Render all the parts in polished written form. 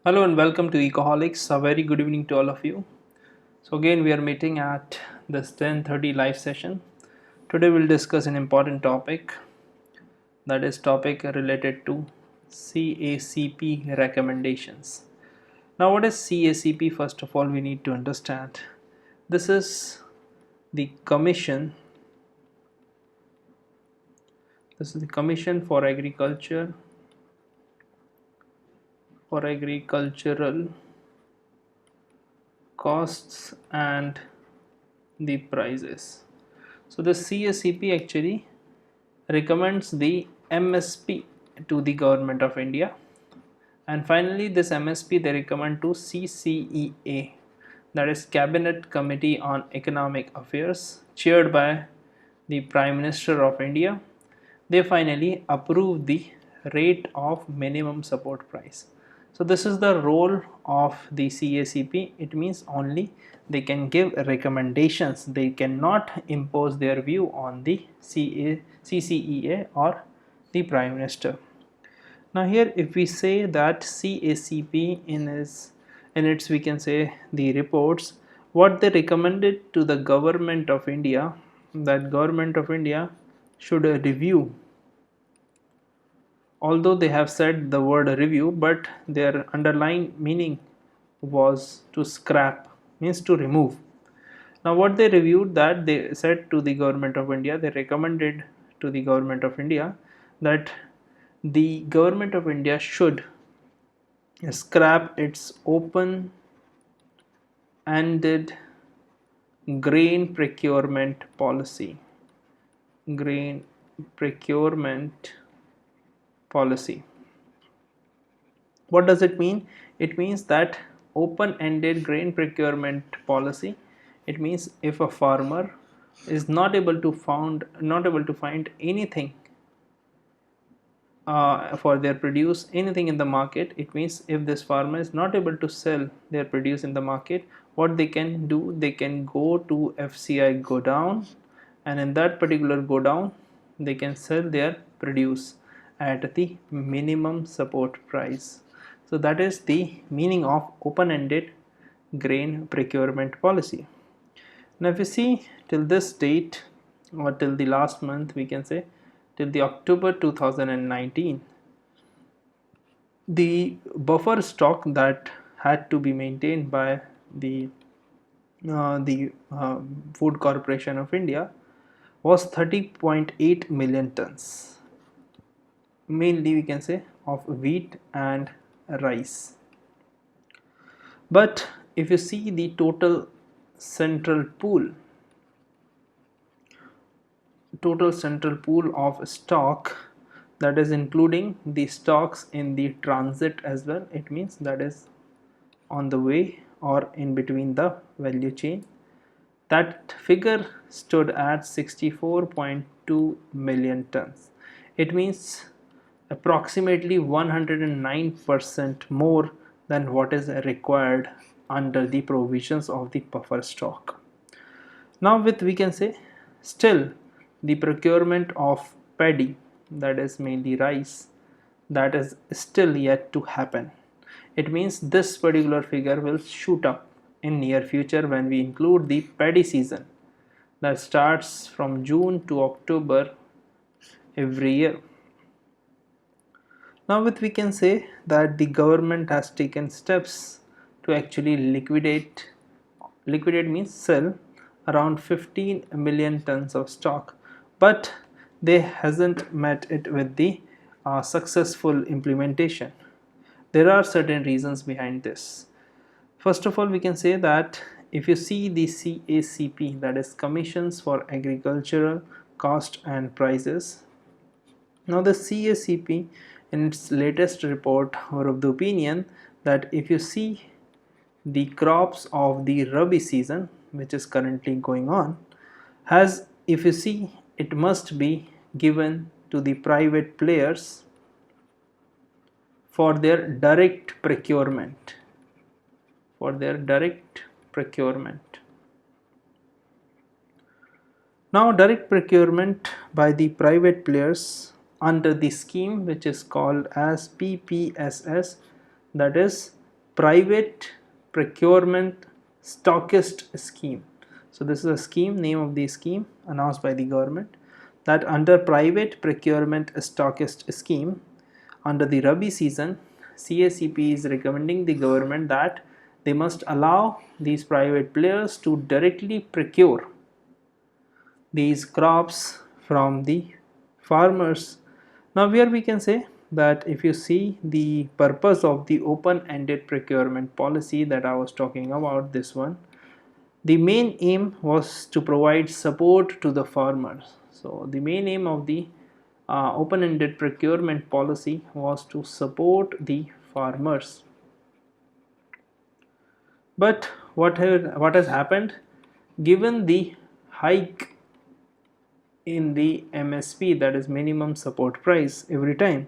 Hello and welcome to Ecoholics. A very good evening to all of you. So again we are meeting at this 10:30 live session. Today we'll discuss an important topic, that is topic related to CACP recommendations. Now what is CACP? First of all we need to understand. This is the commission. This is the Commission for agricultural costs and the prices. So the CACP actually recommends the MSP to the government of India, and finally this MSP they recommend to CCEA, that is Cabinet Committee on Economic Affairs, chaired by the Prime Minister of India. They finally approve the rate of minimum support price. So this is the role of the CACP. It means only they can give recommendations, they cannot impose their view on the CCEA or the Prime Minister. Now here if we say that CACP in its we can say the reports, what they recommended to the government of India, that government of India should review, although they have said the word review, but their underlying meaning was to scrap, means to remove. Now what they reviewed, that they said to the government of India, they recommended to the government of India that the government of India should scrap its open-ended grain procurement policy. Grain procurement policy. What does it mean? It means that open-ended grain procurement policy, it means if a farmer is not able to find anything for their produce, anything in the market, it means if this farmer is not able to sell their produce in the market, what they can do, they can go to FCI godown, and in that particular godown they can sell their produce at the minimum support price. So that is the meaning of open-ended grain procurement policy. Now if you see till this date, or till the last month, we can say till the October 2019, the buffer stock that had to be maintained by the Food Corporation of India was 30.8 million tons, mainly we can say of wheat and rice. But if you see the total central pool of stock, that is including the stocks in the transit as well, it means that is on the way or in between the value chain, that figure stood at 64.2 million tons. It means approximately 109% more than what is required under the provisions of the buffer stock. Now with we can say still the procurement of paddy, that is mainly rice, that is still yet to happen. It means this particular figure will shoot up in near future when we include the paddy season that starts from June to October every year. Now with we can say that the government has taken steps to actually liquidate means sell around 15 million tons of stock, but they hasn't met it with the successful implementation. There are certain reasons behind this. First of all, we can say that if you see the CACP, that is Commissions for Agricultural Cost and Prices, now the CACP in its latest report were of the opinion that if you see the crops of the Rabi season, which is currently going on, has, if you see, it must be given to the private players for their direct procurement. Now direct procurement by the private players under the scheme which is called as PPSS, that is private procurement stockist scheme. So this is a scheme, name of the scheme announced by the government, that under private procurement stockist scheme, under the Rabi season, CACP is recommending the government that they must allow these private players to directly procure these crops from the farmers. Now here we can say that if you see the purpose of the open-ended procurement policy that I was talking about, this one, the main aim was to provide support to the farmers. So the main aim of the open-ended procurement policy was to support the farmers. But what has happened, given the hike in the MSP, that is minimum support price, every time,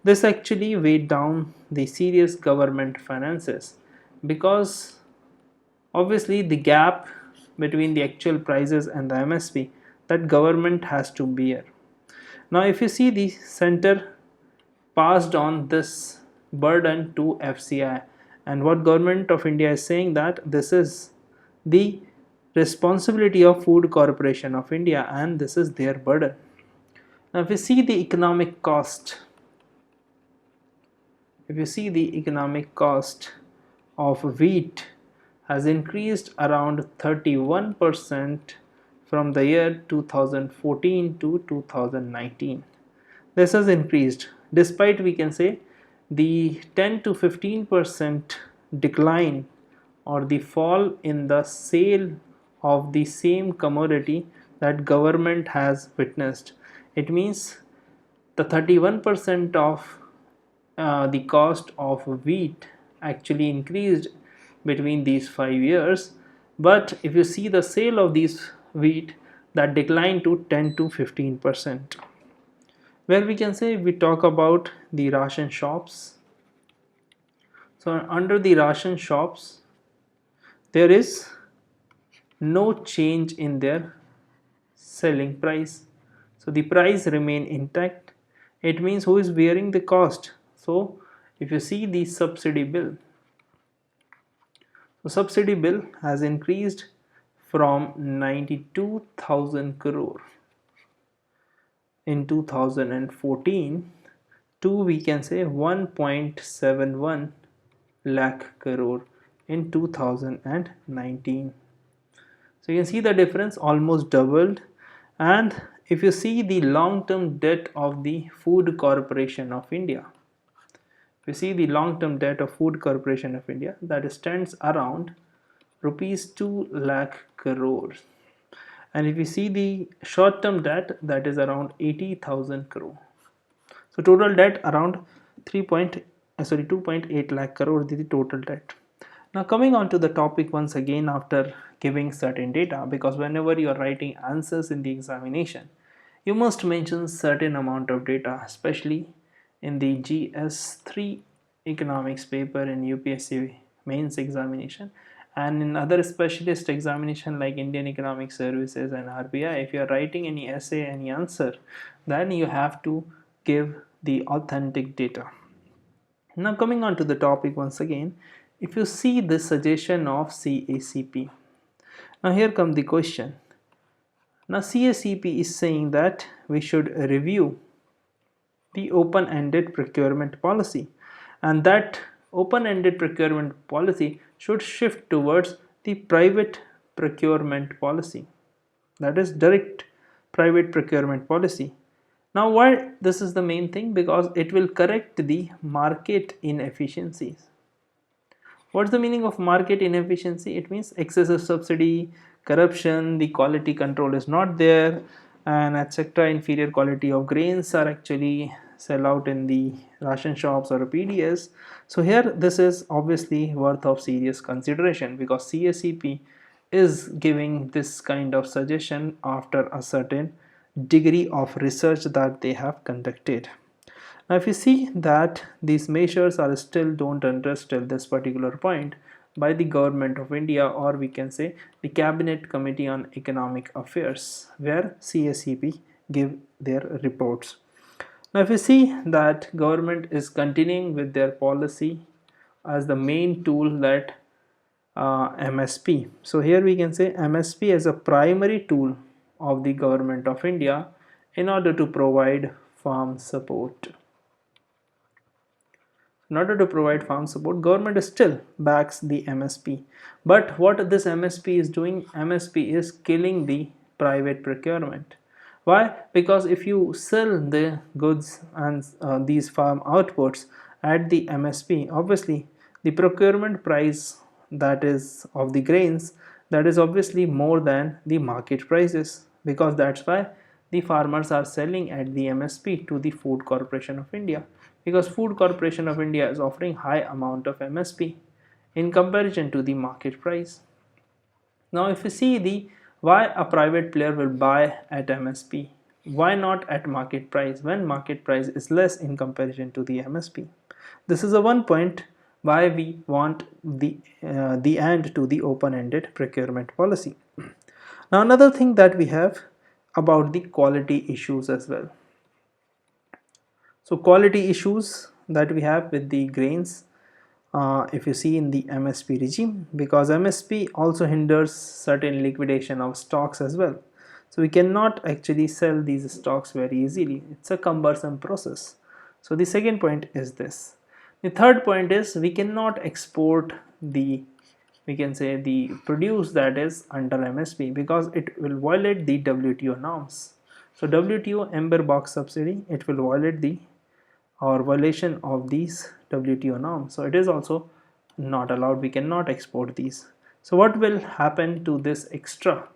this actually weighed down the serious government finances, because obviously the gap between the actual prices and the MSP, that government has to bear. Now if you see, the center passed on this burden to FCI, and what government of India is saying, that this is the responsibility of Food Corporation of India and this is their burden. Now if you see the economic cost, if you see the economic cost of wheat has increased around 31% from the year 2014 to 2019. This has increased despite, we can say, the 10 to 15% decline or the fall in the sale of the same commodity that government has witnessed. It means the 31% of the cost of wheat actually increased between these 5 years, but if you see the sale of these wheat, that declined to 10 to 15%. Where we can say, we talk about the ration shops. So under the ration shops, there is no change in their selling price, so the price remain intact. It means who is bearing the cost? So if you see the subsidy bill, the subsidy bill has increased from 92,000 crore in 2014 to, we can say, 1.71 lakh crore in 2019. So you can see the difference almost doubled. And if you see the long-term debt of the Food Corporation of India, if you see the long-term debt of Food Corporation of India, that stands around rupees 2 lakh crores. And if you see the short-term debt, that is around 80,000 crore. So total debt around 2.8 lakh crore is the total debt. Now coming on to the topic once again, after giving certain data, because whenever you are writing answers in the examination, you must mention certain amount of data, especially in the GS3 economics paper in UPSC mains examination, and in other specialist examination like Indian Economic Services and RBI. If you are writing any essay, any answer, then you have to give the authentic data. Now coming on to the topic once again, if you see the suggestion of CACP, now here comes the question. Now CACP is saying that we should review the open-ended procurement policy, and that open-ended procurement policy should shift towards the private procurement policy, that is direct private procurement policy. Now why this is the main thing? Because it will correct the market inefficiencies. What's the meaning of market inefficiency? It means excessive subsidy, corruption, the quality control is not there, and etc. Inferior quality of grains are actually sell out in the ration shops or PDS. So here this is obviously worth of serious consideration, because CACP is giving this kind of suggestion after a certain degree of research that they have conducted. Now if you see that these measures are still don't address till this particular point by the government of India, or we can say the Cabinet Committee on Economic Affairs, where CACP give their reports. Now if you see that government is continuing with their policy as the main tool that MSP. So here we can say MSP as a primary tool of the government of India in order to provide farm support. In order to provide farm support, government still backs the MSP. But what this MSP is doing, MSP is killing the private procurement. Why? Because if you sell the goods and these farm outputs at the MSP, obviously the procurement price, that is of the grains, that is obviously more than the market prices, because that's why the farmers are selling at the MSP to the Food Corporation of India, because Food Corporation of India is offering high amount of MSP in comparison to the market price. Now if you see the why a private player will buy at MSP, why not at market price when market price is less in comparison to the MSP? This is a one point why we want the end to the open-ended procurement policy. Now another thing that we have about the quality issues as well. So quality issues that we have with the grains, if you see in the MSP regime, because MSP also hinders certain liquidation of stocks as well. So we cannot actually sell these stocks very easily. It's a cumbersome process. So the second point is this. The third point is we cannot export the, we can say, the produce that is under MSP, because it will violate the WTO norms. So WTO Ember Box subsidy, it will violate the or violation of these WTO norms. So it is also not allowed. We cannot export these. So what will happen to this extra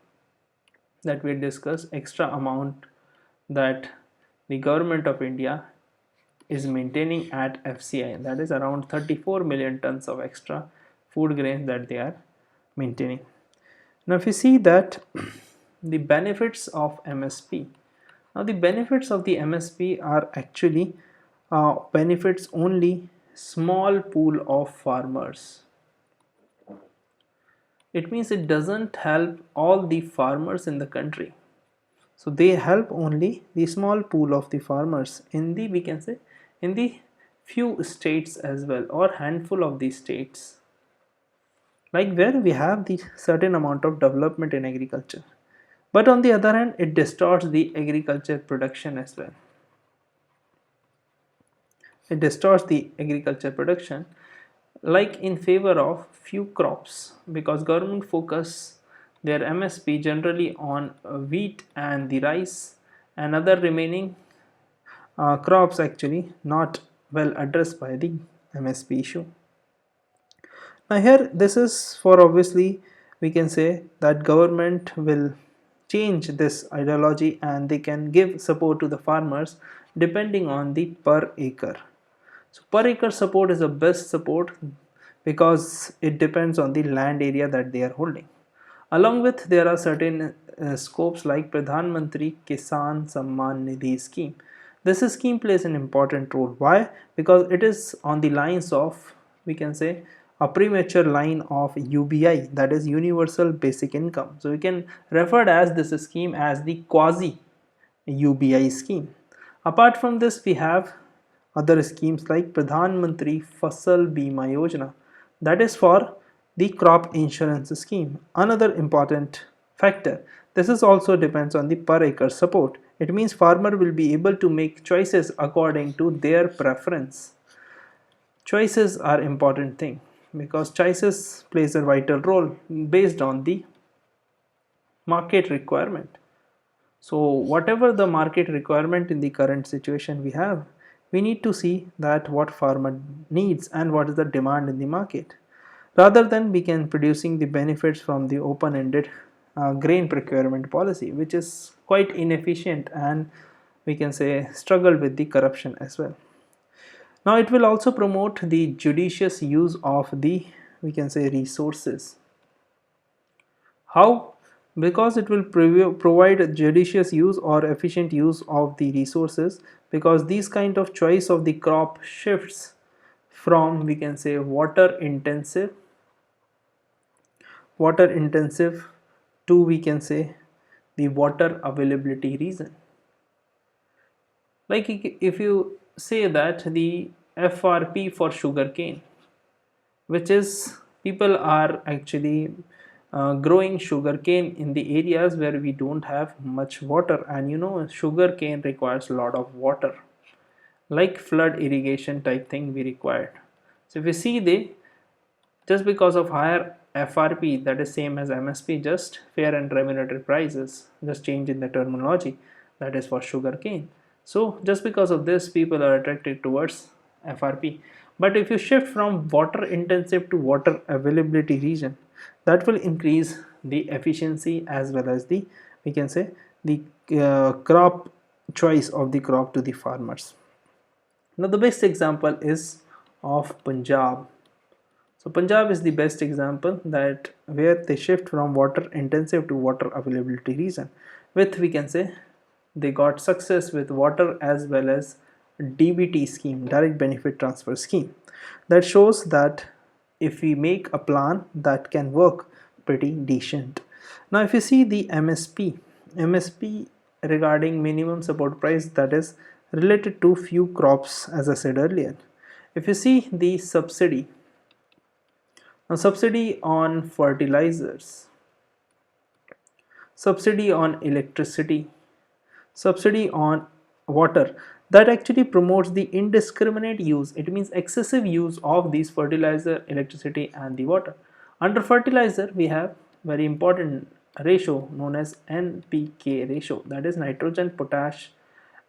that we discussed, extra amount that the government of India is maintaining at FCI, that is around 34 million tons of extra food grains that they are maintaining. Now if you see that the benefits of MSP, now the benefits of the MSP are actually benefits only small pool of farmers. It means it doesn't help all the farmers in the country. So they help only the small pool of the farmers in the, we can say, in the few states as well, or handful of the states, like where we have the certain amount of development in agriculture. But on the other hand, it distorts the agriculture production as well. It distorts the agriculture production, like in favor of few crops, because government focus their MSP generally on wheat and the rice, and other remaining crops actually not well addressed by the MSP issue. Now here this is for, obviously we can say that government will change this ideology and they can give support to the farmers depending on the per acre. So per acre support is the best support because it depends on the land area that they are holding. Along with, there are certain scopes like Pradhan Mantri Kisan Samman Nidhi scheme. This scheme plays an important role. Why? Because it is on the lines of, we can say, a premature line of UBI, that is Universal Basic Income. So we can refer as this scheme as the quasi UBI scheme. Apart from this, we have other schemes like Pradhan Mantri Fasal Bima Yojana, that is for the crop insurance scheme. Another important factor, this is also depends on the per acre support. It means farmer will be able to make choices according to their preference. Choices are important thing because choices plays a vital role based on the market requirement. So whatever the market requirement in the current situation we have, we need to see that what farmer needs and what is the demand in the market, rather than begin producing the benefits from the open-ended grain procurement policy, which is quite inefficient and we can say struggle with the corruption as well. Now it will also promote the judicious use of the, we can say, resources. How? Because it will provide judicious use or efficient use of the resources, because these kind of choice of the crop shifts from, we can say, water intensive to, we can say, the water availability reason. Like if you say that the FRP for sugarcane, which is people are actually growing sugarcane in the areas where we don't have much water, and sugarcane requires a lot of water, like flood irrigation type thing we required. So if you see, they just because of higher FRP, that is same as MSP, just fair and remunerative prices, just change in the terminology, that is for sugarcane. So just because of this, people are attracted towards FRP. But if you shift from water intensive to water availability region, that will increase the efficiency as well as the, we can say, the crop choice of the crop to the farmers. Now the best example is of Punjab. So Punjab is the best example, that where they shift from water intensive to water availability region, with, we can say, they got success with water as well as DBT scheme, direct benefit transfer scheme. That shows that if we make a plan, that can work pretty decent. Now if you see the MSP regarding minimum support price, that is related to few crops, as I said earlier. If you see the subsidy, now, subsidy on fertilizers, subsidy on electricity, subsidy on water, that actually promotes the indiscriminate use. It means excessive use of these fertilizer, electricity, and the water. Under fertilizer, we have very important ratio known as NPK ratio, that is nitrogen, potash,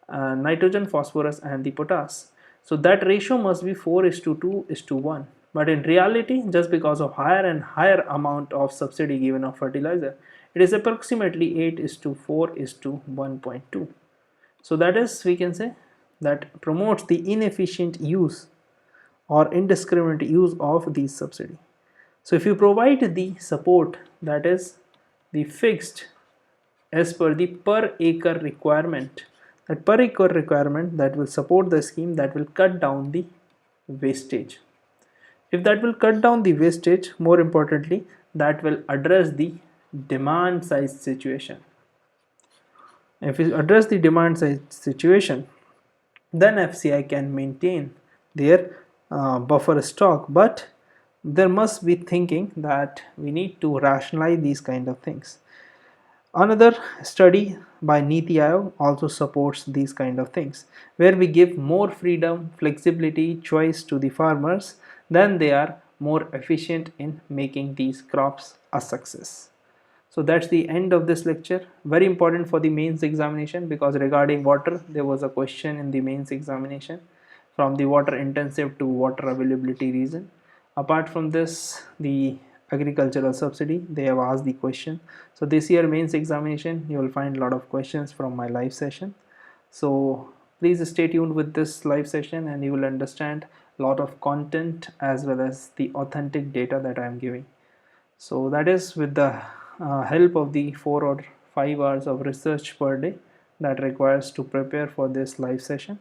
nitrogen, phosphorus, and the potash. So that ratio must be 4:2:1. But in reality, just because of higher and higher amount of subsidy given of fertilizer, it is approximately 8:4:1.2. So that is, we can say, that promotes the inefficient use or indiscriminate use of these subsidy. So if you provide the support, that is the fixed as per the per acre requirement, that per acre requirement, that will support the scheme, that will cut down the wastage. If that will cut down the wastage, more importantly, that will address the demand side situation. If we address the demand side situation, then FCI can maintain their buffer stock. But there must be thinking that we need to rationalize these kind of things. Another study by Niti Aayog also supports these kind of things, where we give more freedom, flexibility, choice to the farmers, then they are more efficient in making these crops a success. So that's the end of this lecture. Very important for the mains examination, because regarding water, there was a question in the mains examination from the water intensive to water availability region. Apart from this, the agricultural subsidy, they have asked the question. So this year mains examination, you will find a lot of questions from my live session. So please stay tuned with this live session, and you will understand a lot of content as well as the authentic data that I am giving. So that is with the help of the 4 or 5 hours of research per day that requires to prepare for this live session.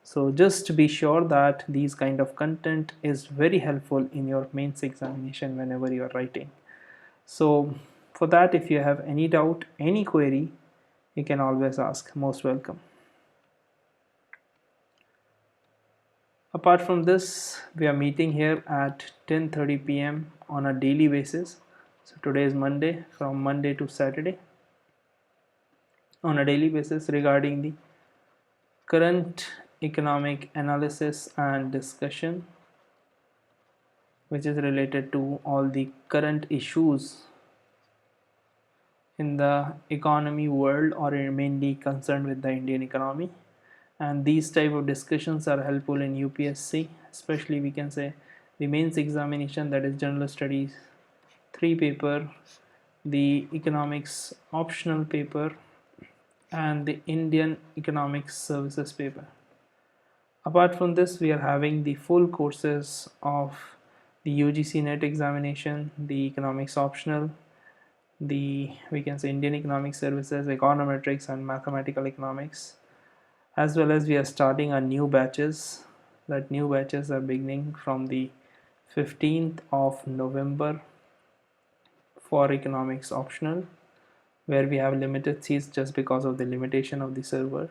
So just be sure that these kind of content is very helpful in your mains examination whenever you are writing. So for that, if you have any doubt, any query, you can always ask. Most welcome. Apart from this, we are meeting here at 10:30 p.m. on a daily basis. So today is Monday, from Monday to Saturday, on a daily basis, regarding the current economic analysis and discussion, which is related to all the current issues in the economy world, or mainly concerned with the Indian economy. And these type of discussions are helpful in UPSC, especially, we can say, the mains examination, that is general studies 3 paper, the economics optional paper, and the Indian economics services paper. Apart from this, we are having the full courses of the UGC NET examination, the economics optional, the, we can say, Indian economic services, econometrics, and mathematical economics. As well as we are starting our new batches. That new batches are beginning from the 15th of November for economics optional, where we have limited seats just because of the limitation of the server.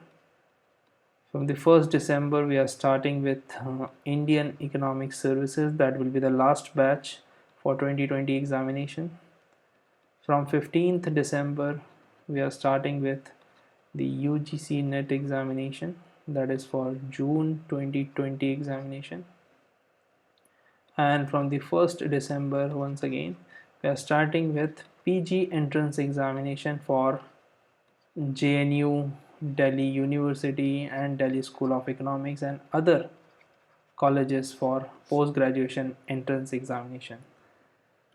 From the 1st December, we are starting with Indian Economic Services. That will be the last batch for 2020 examination. From 15th December, we are starting with the UGC NET examination, that is for June 2020 examination. And from the 1st December, once again, we are starting with PG entrance examination for JNU, Delhi University and Delhi School of Economics and other colleges for post-graduation entrance examination.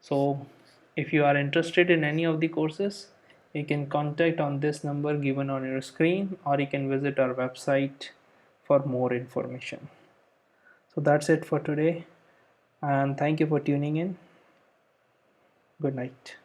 So if you are interested in any of the courses, you can contact on this number given on your screen, or you can visit our website for more information. So that's it for today, and thank you for tuning in. Good night.